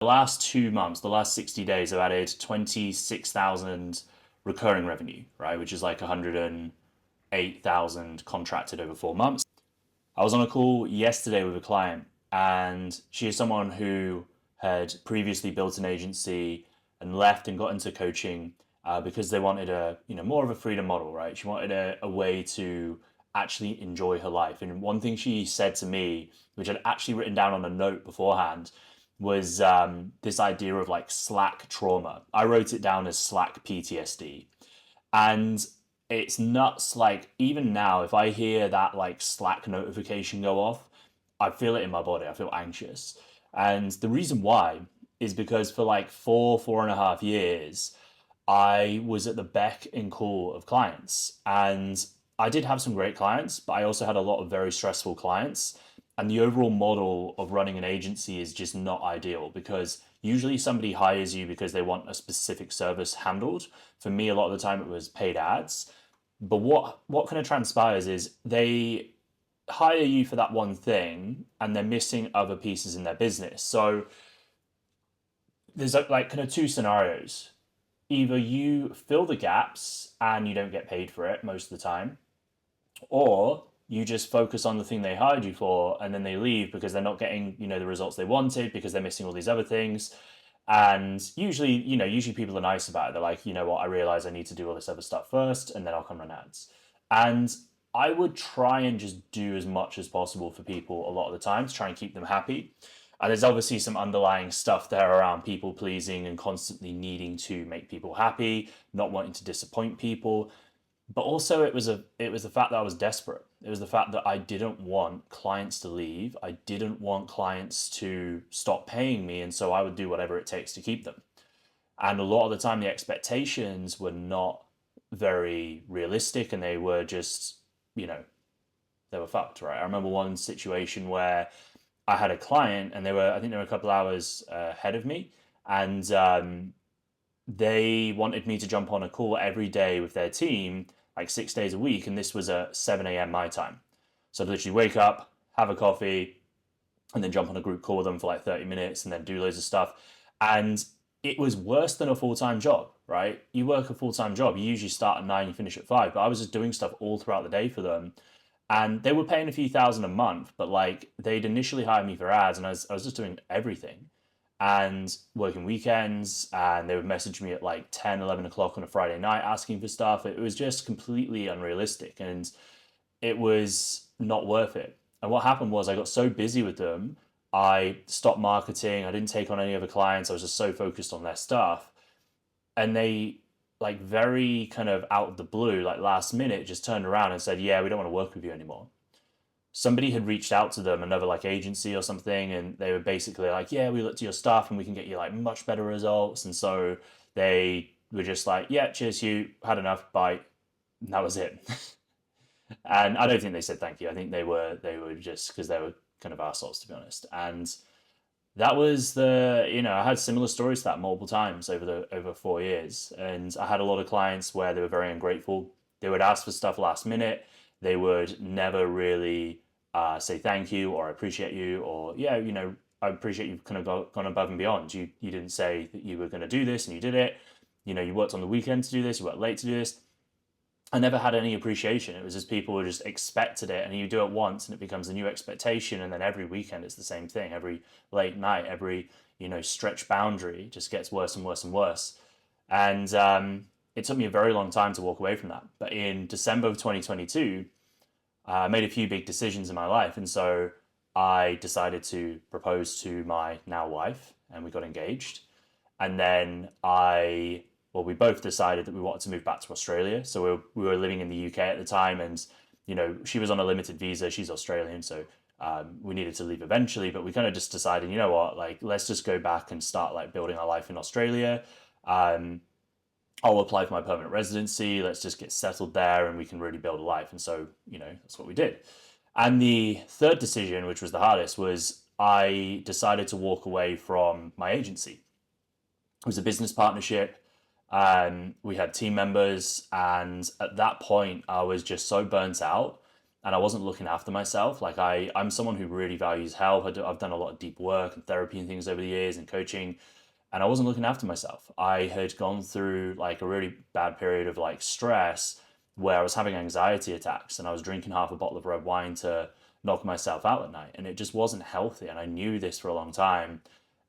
The last 2 months, the last 60 days, I've added 26,000 recurring revenue, right? Which is like 108,000 contracted over 4 months. I was on a call yesterday with a client, and she is someone who had previously built an agency and left and got into coaching because they wanted more of a freedom model, right? She wanted a way to actually enjoy her life. And one thing she said to me, which I'd actually written down on a note beforehand, was this idea of like Slack trauma. I wrote it down as Slack PTSD. And it's nuts. Like, even now, if I hear that like Slack notification go off, I feel it in my body. I feel anxious. And the reason why is because for like 4.5 years, I was at the beck and call of clients. And I did have some great clients, but I also had a lot of very stressful clients. And the overall model of running an agency is just not ideal because usually somebody hires you because they want a specific service handled. For me, a lot of the time it was paid ads. But what kind of transpires is they hire you for that one thing and they're missing other pieces in their business. So there's like kind of two scenarios. Either you fill the gaps and you don't get paid for it most of the time, or you just focus on the thing they hired you for and then they leave because they're not getting the results they wanted because they're missing all these other things. And usually people are nice about it. They're like, you know what, I realize I need to do all this other stuff first and then I'll come run ads. And I would try and just do as much as possible for people a lot of the time to try and keep them happy. And there's obviously some underlying stuff there around people pleasing and constantly needing to make people happy, not wanting to disappoint people. But also it was the fact that I was desperate. It was the fact that I didn't want clients to leave. I didn't want clients to stop paying me, and so I would do whatever it takes to keep them. And a lot of the time the expectations were not very realistic and they were just, you know, they were fucked, right? I remember one situation where I had a client and I think they were a couple hours ahead of me, and they wanted me to jump on a call every day with their team, like 6 days a week, and this was at 7 a.m. my time. So I'd literally wake up, have a coffee, and then jump on a group call with them for like 30 minutes and then do loads of stuff. And it was worse than a full time job, right? You work a full time job, you usually start at 9, you finish at 5, but I was just doing stuff all throughout the day for them. And they were paying a few thousand a month, but like they'd initially hired me for ads and I was just doing everything and working weekends, and they would message me at like 10, 11 o'clock on a Friday night asking for stuff. It was just completely unrealistic and it was not worth it. And what happened was I got so busy with them, I stopped marketing, I didn't take on any other clients, I was just so focused on their stuff. And they, like, very kind of out of the blue, like last minute, just turned around and said, yeah, we don't want to work with you anymore. Somebody had reached out to them, another like agency or something, and they were basically like, yeah, we looked at your stuff and we can get you like much better results. And so they were just like, yeah, cheers, you had enough, bye. And that was it. And I don't think they said thank you. I think they were just because they were kind of assholes, to be honest. And that was I had similar stories to that multiple times over 4 years, and I had a lot of clients where they were very ungrateful. They would ask for stuff last minute. They would never really say thank you or I appreciate you or yeah, I appreciate you've kind of gone above and beyond. You didn't say that you were going to do this and you did it. You worked on the weekend to do this. You worked late to do this. I never had any appreciation. It was just people who just expected it, and you do it once, and it becomes a new expectation, and then every weekend it's the same thing. Every late night, every stretch boundary just gets worse and worse and worse. And it took me a very long time to walk away from that. But in December of 2022, I made a few big decisions in my life, and so I decided to propose to my now wife, and we got engaged. And then we both decided that we wanted to move back to Australia. So we were living in the UK at the time, and she was on a limited visa. She's Australian, so we needed to leave eventually. But we kind of just decided, you know what, like let's just go back and start like building our life in Australia. Um, I'll apply for my permanent residency. Let's just get settled there, and we can really build a life. And so that's what we did. And the third decision, which was the hardest, was I decided to walk away from my agency. It was a business partnership. We had team members, and at that point, I was just so burnt out. and I wasn't looking after myself. Like I'm someone who really values health. I've done a lot of deep work and therapy and things over the years and coaching, and I wasn't looking after myself. I had gone through like a really bad period of like stress where I was having anxiety attacks and I was drinking half a bottle of red wine to knock myself out at night. And it just wasn't healthy. And I knew this for a long time.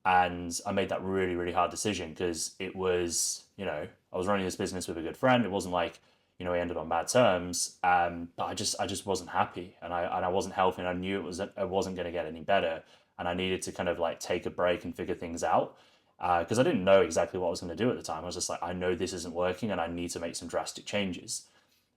And I made that really, really hard decision because it was, I was running this business with a good friend. It wasn't like, we ended on bad terms. But I just wasn't happy and I wasn't healthy and I knew I wasn't going to get any better. And I needed to kind of like take a break and figure things out because I didn't know exactly what I was going to do at the time. I was just like, I know this isn't working and I need to make some drastic changes.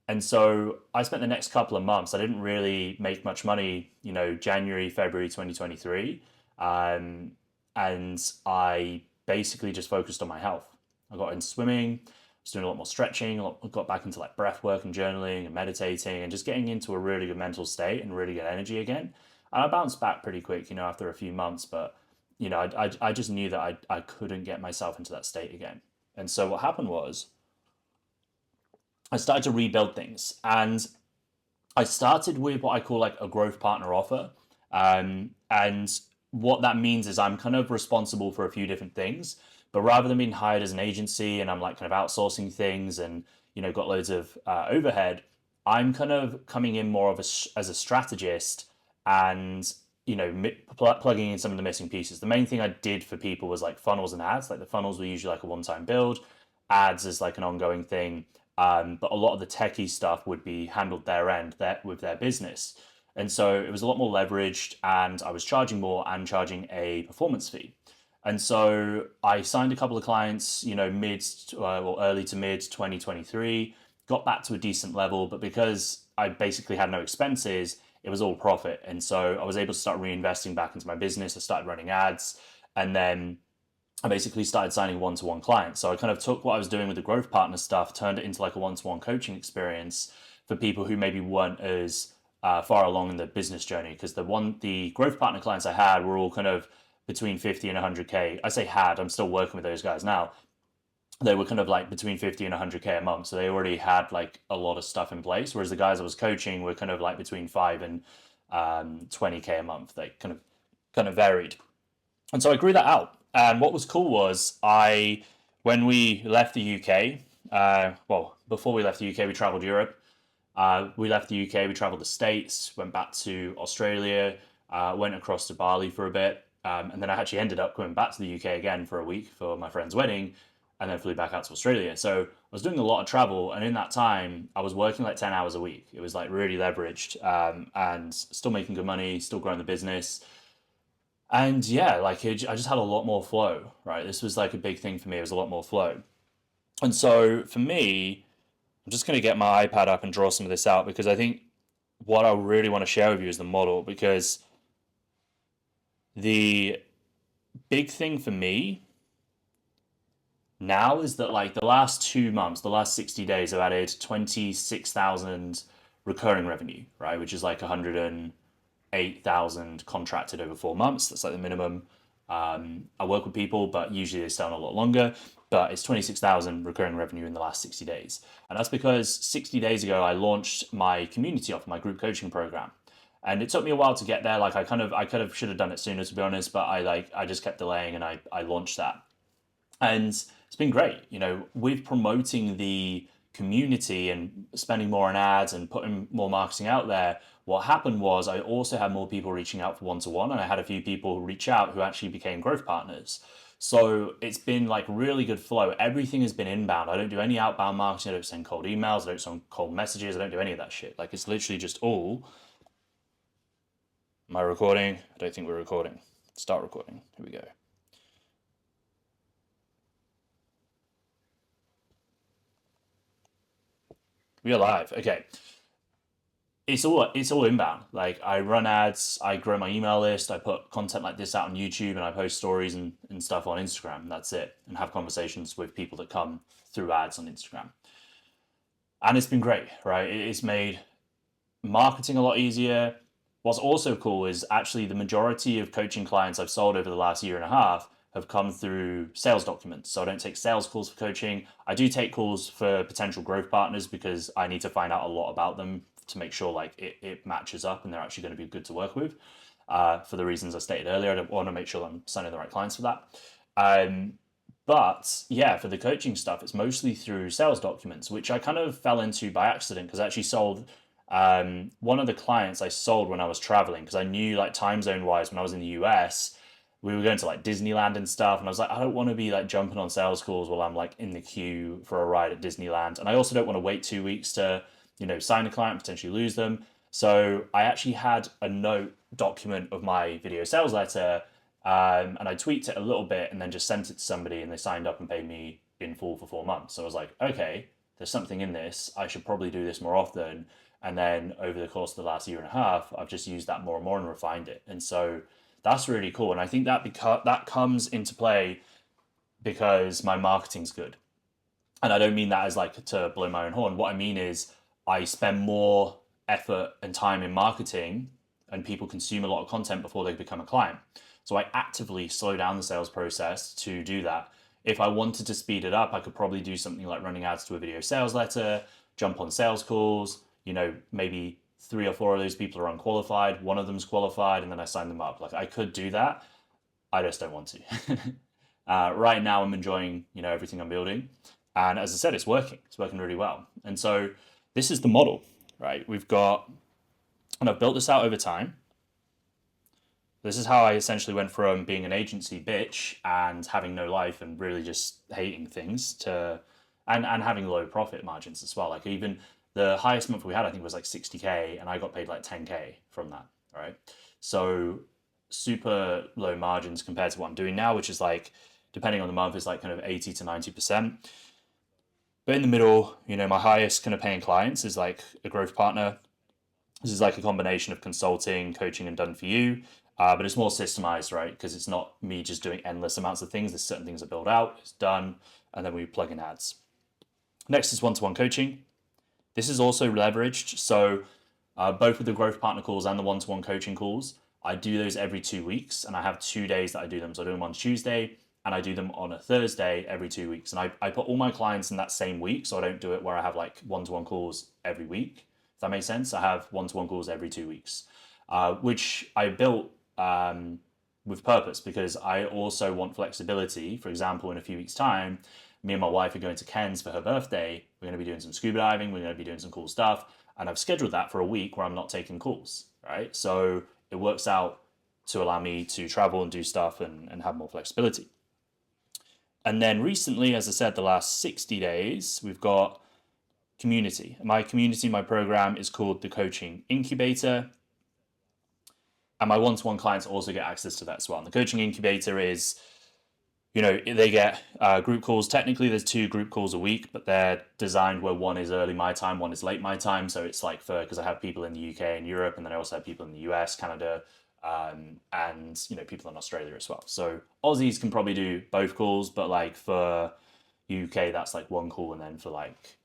And so I spent the next couple of months, I didn't really make much money, January, February 2023. Um, and I basically just focused on my health. I got into swimming, I was doing a lot more stretching, got back into like breath work and journaling and meditating and just getting into a really good mental state and really good energy again. And I bounced back pretty quick, after a few months, but I just knew that I couldn't get myself into that state again. And so what happened was I started to rebuild things and I started with what I call like a growth partner offer. And what that means is I'm kind of responsible for a few different things, but rather than being hired as an agency and I'm like kind of outsourcing things and, got loads of overhead, I'm kind of coming in more of as a strategist and, plugging in some of the missing pieces. The main thing I did for people was like funnels and ads. Like the funnels were usually like a one-time build, ads is like an ongoing thing. But a lot of the techie stuff would be handled their end that with their business. And so it was a lot more leveraged, and I was charging more and charging a performance fee. And so I signed a couple of clients, early to mid 2023, got back to a decent level, but because I basically had no expenses, it was all profit. And so I was able to start reinvesting back into my business. I started running ads, and then I basically started signing one-to-one clients. So I kind of took what I was doing with the growth partner stuff, turned it into like a one-to-one coaching experience for people who maybe weren't as far along in the business journey. Because the growth partner clients I had were all kind of between 50 and 100K. I say had, I'm still working with those guys now. They were kind of like between 50 and 100K a month. So they already had like a lot of stuff in place. Whereas the guys I was coaching were kind of like between 5 and 20K a month. They kind of varied. And so I grew that out. And what was cool was when we left the UK, before we left the UK, we traveled Europe. We left the UK, we traveled the States, went back to Australia, went across to Bali for a bit. And then I actually ended up going back to the UK again for a week for my friend's wedding and then flew back out to Australia. So I was doing a lot of travel. And in that time, I was working like 10 hours a week. It was like really leveraged and still making good money, still growing the business. And yeah, I just had a lot more flow, right? This was like a big thing for me. It was a lot more flow. And so for me, I'm just going to get my iPad up and draw some of this out because I think what I really want to share with you is the model because the big thing for me now is that like the last 2 months, the last 60 days, I've added 26,000 recurring revenue, right? Which is like 108,000 contracted over 4 months. That's like the minimum. I work with people, but usually they stay on a lot longer. But it's 26,000 recurring revenue in the last 60 days. And that's because 60 days ago, I launched my community offer, my group coaching program. And it took me a while to get there. Like I could have should have done it sooner, to be honest, but I just kept delaying and I launched that. And it's been great, with promoting the community and spending more on ads and putting more marketing out there. What happened was I also had more people reaching out for one-to-one, and I had a few people who reach out who actually became growth partners. So it's been like really good flow. Everything has been inbound. I don't do any outbound marketing. I don't send cold emails. I don't send cold messages. I don't do any of that shit. Like it's literally just all. Am I recording? I don't think we're recording. Start recording. Here we go. We are live. Okay. It's all inbound. Like I run ads, I grow my email list, I put content like this out on YouTube and I post stories and stuff on Instagram. That's it. And have conversations with people that come through ads on Instagram. And it's been great, right? It's made marketing a lot easier. What's also cool is actually the majority of coaching clients I've sold over the last year and a half have come through sales documents. So I don't take sales calls for coaching. I do take calls for potential growth partners because I need to find out a lot about them month to make sure like it matches up and they're actually going to be good to work with. For the reasons I stated earlier, I want to make sure that I'm signing the right clients for that. But yeah, for the coaching stuff, it's mostly through sales documents, which I kind of fell into by accident because I actually sold one of the clients I sold when I was traveling because I knew like time zone wise when I was in the US, we were going to like Disneyland and stuff. And I was like, I don't want to be like jumping on sales calls while I'm like in the queue for a ride at Disneyland. And I also don't want to wait 2 weeks to, sign a client, potentially lose them. So I actually had a note document of my video sales letter, and I tweaked it a little bit and then just sent it to somebody and they signed up and paid me in full for 4 months. So I was like, okay, there's something in this. I should probably do this more often. And then over the course of the last year and a half, I've just used that more and more and refined it. And so that's really cool. And I think that comes into play because my marketing's good. And I don't mean that as like to blow my own horn. What I mean is I spend more effort and time in marketing and people consume a lot of content before they become a client. So I actively slow down the sales process to do that. If I wanted to speed it up, I could probably do something like running ads to a video sales letter, jump on sales calls, maybe 3 or 4 of those people are unqualified, one of them's qualified, and then I sign them up. Like I could do that. I just don't want to. Right now I'm enjoying, everything I'm building. And as I said, it's working. It's working really well. And so this is the model, right? And I've built this out over time. This is how I essentially went from being an agency bitch and having no life and really just hating things to, and having low profit margins as well. Like even the highest month we had, I think was like 60K and I got paid like 10K from that, right? So super low margins compared to what I'm doing now, which is like, depending on the month, is like kind of 80 to 90%. But in the middle, my highest kind of paying clients is like a growth partner. This is like a combination of consulting, coaching, and done for you. But it's more systemized, right? Because it's not me just doing endless amounts of things. There's certain things that build out, it's done, and then we plug in ads. Next is one-to-one coaching. This is also leveraged. So both with the growth partner calls and the one-to-one coaching calls, I do those every 2 weeks, and I have 2 days that I do them. So I do them on Tuesday, and I do them on a Thursday every 2 weeks. And I put all my clients in that same week, so I don't do it where I have like one-to-one calls every week. If that makes sense, I have one-to-one calls every 2 weeks, which I built with purpose because I also want flexibility. For example, in a few weeks' time, me and my wife are going to Cairns for her birthday. We're going to be doing some scuba diving. We're going to be doing some cool stuff. And I've scheduled that for a week where I'm not taking calls, right? So it works out to allow me to travel and do stuff and have more flexibility. And then recently, as I said, the last 60 days, we've got community. My program is called the Coaching Incubator. And my one-to-one clients also get access to that as well. And the Coaching Incubator is, they get group calls. Technically, there's 2 group calls a week, but they're designed where one is early my time, one is late my time. So it's like because I have people in the UK and Europe, and then I also have people in the US, Canada, and people in Australia as well. So Aussies can probably do both calls, but like for UK, that's like one call, and then for like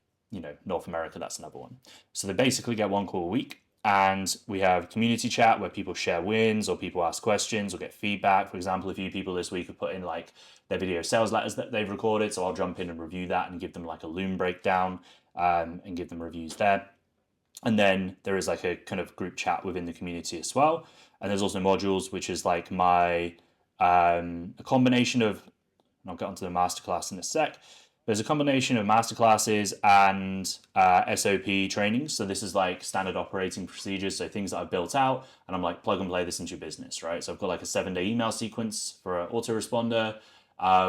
North America, that's another one. So they basically get one call a week. And we have community chat where people share wins or people ask questions or get feedback. For example, a few people this week have put in like their video sales letters that they've recorded. So I'll jump in and review that and give them like a Loom breakdown and give them reviews there. And then there is like a kind of group chat within the community as well. And there's also modules, which is like a combination of, and I'll get onto the masterclass in a sec. There's a combination of masterclasses and SOP trainings. So this is like standard operating procedures. So things that I've built out and I'm like, plug and play this into your business, right? So I've got like a 7-day email sequence for an autoresponder,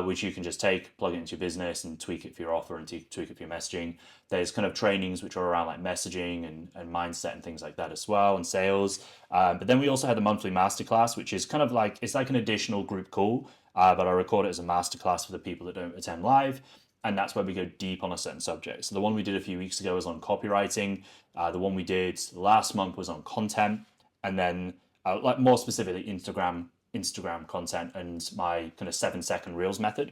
which you can just take, plug it into your business and tweak it for your offer and tweak it for your messaging. There's kind of trainings which are around like messaging and mindset and things like that as well, and sales. But then we also had the monthly masterclass, which is kind of like, it's like an additional group call, but I record it as a masterclass for the people that don't attend live. And that's where we go deep on a certain subject. So the one we did a few weeks ago was on copywriting. The one we did last month was on content. And then like more specifically, Instagram content and my kind of 7-second reels method.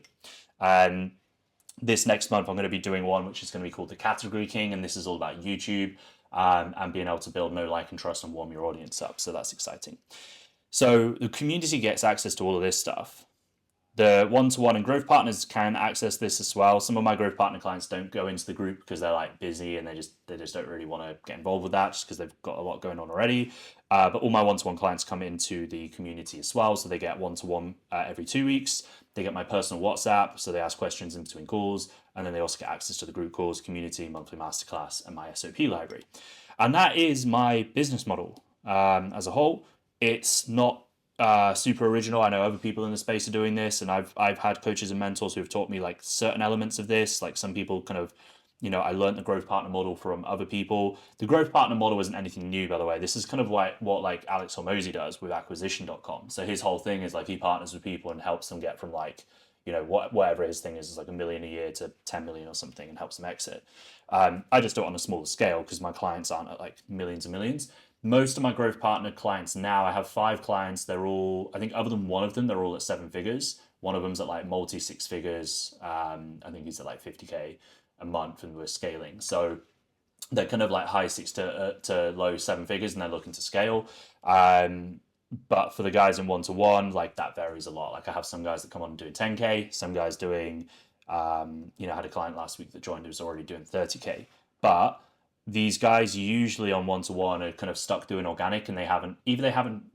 This next month, I'm going to be doing one which is going to be called the Category King. And this is all about YouTube and being able to build know, like, and trust and warm your audience up. So that's exciting. So the community gets access to all of this stuff. The one-to-one and growth partners can access this as well. Some of my growth partner clients don't go into the group because they're like busy and they just don't really want to get involved with that just because they've got a lot going on already. But all my one-to-one clients come into the community as well, so they get one-to-one every 2 weeks. They get my personal WhatsApp, so they ask questions in between calls, and then they also get access to the group calls, community, monthly masterclass, and my SOP library. And that is my business model as a whole. It's not super original. I know other people in the space are doing this, and I've had coaches and mentors who have taught me like certain elements of this. Like some people kind of, I learned the growth partner model from other people. The growth partner model isn't anything new, by the way. This is kind of like what like Alex Hormozi does with acquisition.com. So his whole thing is like he partners with people and helps them get from like, whatever his thing is like $1 million a year to 10 million or something and helps them exit. I just do it on a smaller scale because my clients aren't at like millions and millions. Most of my growth partner clients now, I have 5 clients. They're all, I think other than one of them, they're all at 7 figures. One of them's at like multi 6 figures. I think he's at like 50K a month and we're scaling. So they're kind of like high 6 to low 7 figures and they're looking to scale. But for the guys in one-to-one, like that varies a lot. Like I have some guys that come on and doing 10K, some guys doing, I had a client last week that joined who was already doing 30K. But these guys usually on one-to-one are kind of stuck doing organic and they haven't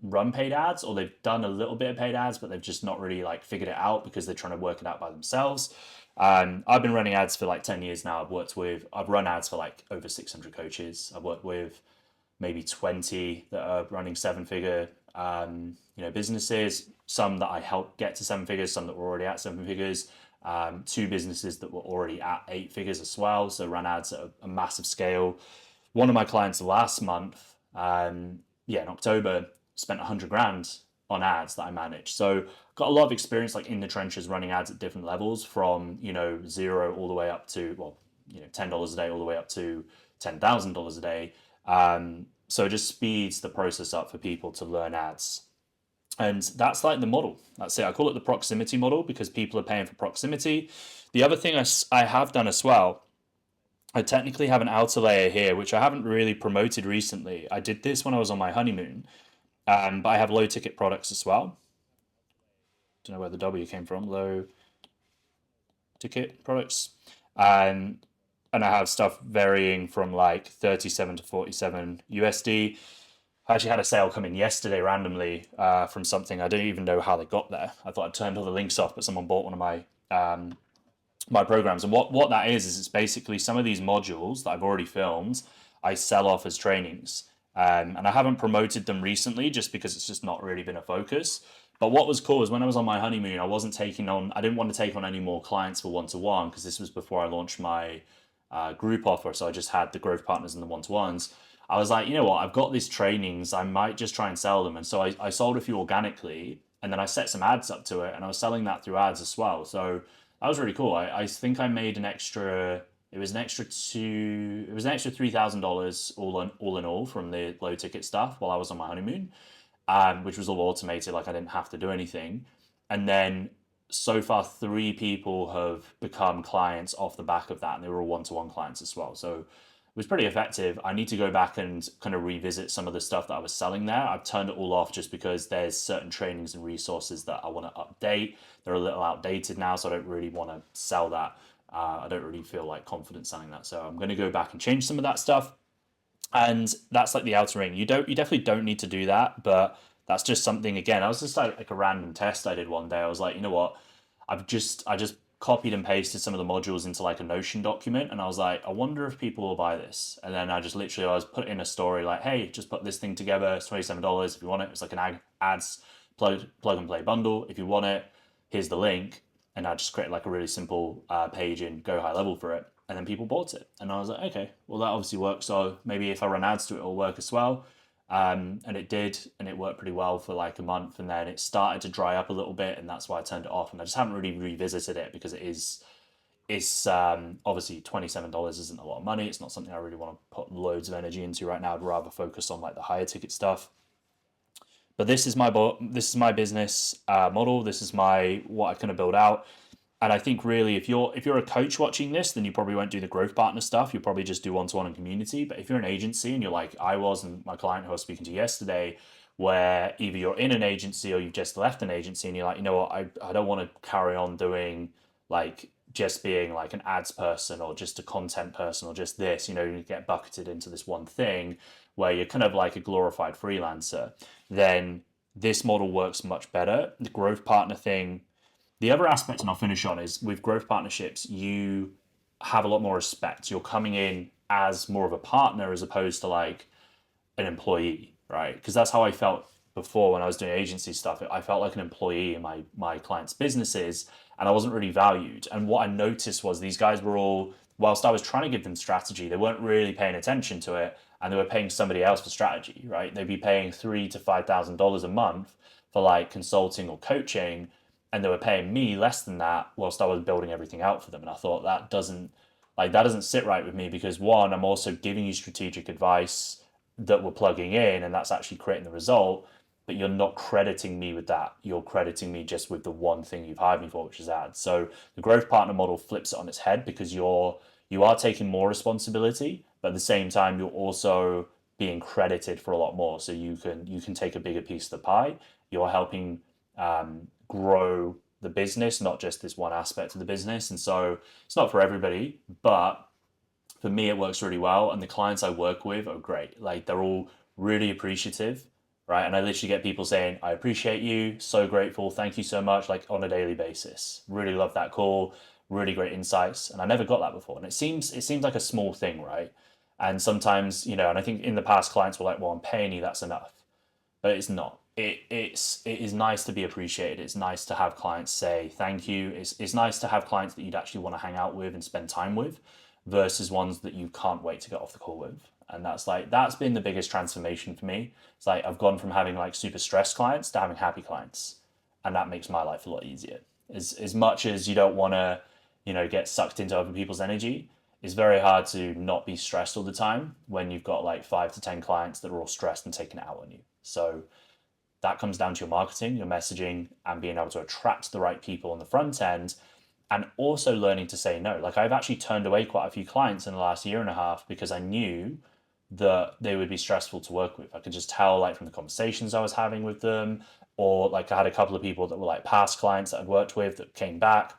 run paid ads or they've done a little bit of paid ads, but they've just not really like figured it out because they're trying to work it out by themselves. I've been running ads for like 10 years now. I've run ads for like over 600 coaches. I've worked with maybe 20 that are running 7-figure, businesses, some that I helped get to 7 figures, some that were already at 7 figures. 2 businesses that were already at 8 figures as well. So ran ads at a massive scale. One of my clients last month, in October, spent 100 grand on ads that I managed. So got a lot of experience like in the trenches running ads at different levels from, zero all the way up to, $10 a day all the way up to $10,000 a day. So it just speeds the process up for people to learn ads. And that's like the model. That's it. I call it the proximity model because people are paying for proximity. The other thing I have done as well, I technically have an outer layer here, which I haven't really promoted recently. I did this when I was on my honeymoon, but I have low ticket products as well. Don't know where the W came from. Low ticket products. And I have stuff varying from like 37 to 47 USD. I actually had a sale come in yesterday randomly from something. I don't even know how they got there. I thought I'd turned all the links off, but someone bought one of my programs. And what that is it's basically some of these modules that I've already filmed, I sell off as trainings. And I haven't promoted them recently just because it's just not really been a focus. But what was cool is when I was on my honeymoon, I didn't want to take on any more clients for one-to-one because this was before I launched my group offer. So I just had the growth partners and the one-to-ones. I was like, you know what, I've got these trainings, I might just try and sell them. And so I sold a few organically and then I set some ads up to it and I was selling that through ads as well. So that was really cool. I think I made it was an extra $3,000 all in all from the low ticket stuff while I was on my honeymoon, which was all automated. Like I didn't have to do anything. And then so far 3 people have become clients off the back of that and they were all one-to-one clients as well. So it was pretty effective. I need to go back and kind of revisit some of the stuff that I was selling there. I've turned it all off just because there's certain trainings and resources that I want to update. They're a little outdated now, so I don't really want to sell that. I don't really feel like confident selling that. So I'm going to go back and change some of that stuff. And that's like the outer ring. You definitely don't need to do that, but that's just something, again, I was just like a random test I did one day. I was like, you know what? I just copied and pasted some of the modules into like a Notion document, and I was like, I wonder if people will buy this. And then I was put in a story like, hey, just put this thing together. It's $27 if you want it. It's like an ads plug and play bundle. If you want it, here's the link. And I just created like a really simple page in Go High Level for it, and then people bought it. And I was like, okay, well that obviously works. So maybe if I run ads to it, it'll work as well. And it did, and it worked pretty well for like a month, and then it started to dry up a little bit, and that's why I turned it off. And I just haven't really revisited it because it's obviously $27 isn't a lot of money. It's not something I really want to put loads of energy into right now. I'd rather focus on like the higher ticket stuff. But this is my business model. This is what I kind of build out. And I think really, if you're a coach watching this, then you probably won't do the growth partner stuff. You'll probably just do one-to-one and community. But if you're an agency and you're like I was, and my client who I was speaking to yesterday, where either you're in an agency or you've just left an agency and you're like, you know what, I don't want to carry on doing like just being like an ads person or just a content person or just this, you get bucketed into this one thing where you're kind of like a glorified freelancer, then this model works much better. The growth partner thing, the other aspect, and I'll finish on, is with growth partnerships, you have a lot more respect. You're coming in as more of a partner as opposed to like an employee, right? Because that's how I felt before when I was doing agency stuff. I felt like an employee in my clients' businesses, and I wasn't really valued. And what I noticed was these guys were all, whilst I was trying to give them strategy, they weren't really paying attention to it, and they were paying somebody else for strategy, right? They'd be paying $3,000 to $5,000 a month for like consulting or coaching, and they were paying me less than that whilst I was building everything out for them. And I thought that doesn't sit right with me, because one, I'm also giving you strategic advice that we're plugging in, and that's actually creating the result, but you're not crediting me with that. You're crediting me just with the one thing you've hired me for, which is ads. So the growth partner model flips it on its head, because you are taking more responsibility, but at the same time you're also being credited for a lot more. So you can take a bigger piece of the pie. You're helping grow the business, not just this one aspect of the business. And so it's not for everybody, but for me, it works really well. And the clients I work with are great. Like, they're all really appreciative, right? And I literally get people saying, I appreciate you, so grateful, thank you so much, like on a daily basis. Really love that call, really great insights. And I never got that before. And it seems like a small thing, right? And sometimes, and I think in the past clients were like, well, I'm paying you, that's enough. But it's not. It is nice to be appreciated. It's nice to have clients say thank you. It's nice to have clients that you'd actually want to hang out with and spend time with, versus ones that you can't wait to get off the call with. And that's been the biggest transformation for me. It's like I've gone from having like super stressed clients to having happy clients, and that makes my life a lot easier. As much as you don't want to, get sucked into other people's energy, it's very hard to not be stressed all the time when you've got like 5 to 10 clients that are all stressed and taking it out on you. So that comes down to your marketing, your messaging, and being able to attract the right people on the front end, and also learning to say no. Like, I've actually turned away quite a few clients in the last year and a half because I knew that they would be stressful to work with. I could just tell, like, from the conversations I was having with them, or like I had a couple of people that were like past clients that I'd worked with that came back,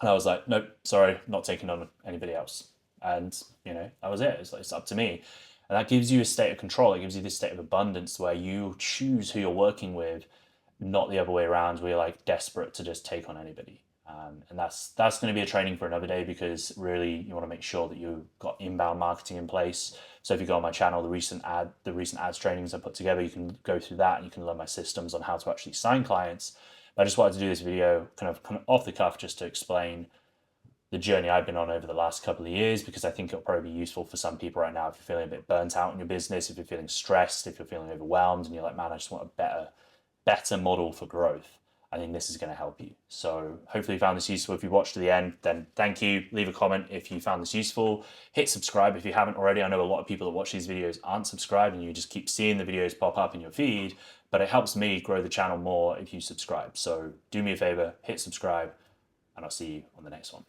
and I was like, nope, sorry, not taking on anybody else. And, that was it. It's up to me. And that gives you a state of control. It gives you this state of abundance where you choose who you're working with, not the other way around, where you're like desperate to just take on anybody. And that's going to be a training for another day, because really you want to make sure that you've got inbound marketing in place. So if you go on my channel, the recent ads trainings I put together, you can go through that and you can learn my systems on how to actually sign clients. But I just wanted to do this video kind of off the cuff, just to explain the journey I've been on over the last couple of years, because I think it'll probably be useful for some people right now if you're feeling a bit burnt out in your business, if you're feeling stressed, if you're feeling overwhelmed, and you're like, man, I just want a better model for growth. I think this is going to help you. So hopefully you found this useful. If you watched to the end, then thank you. Leave a comment if you found this useful. Hit subscribe if you haven't already. I know a lot of people that watch these videos aren't subscribed, and you just keep seeing the videos pop up in your feed, but it helps me grow the channel more if you subscribe. So do me a favor, hit subscribe, and I'll see you on the next one.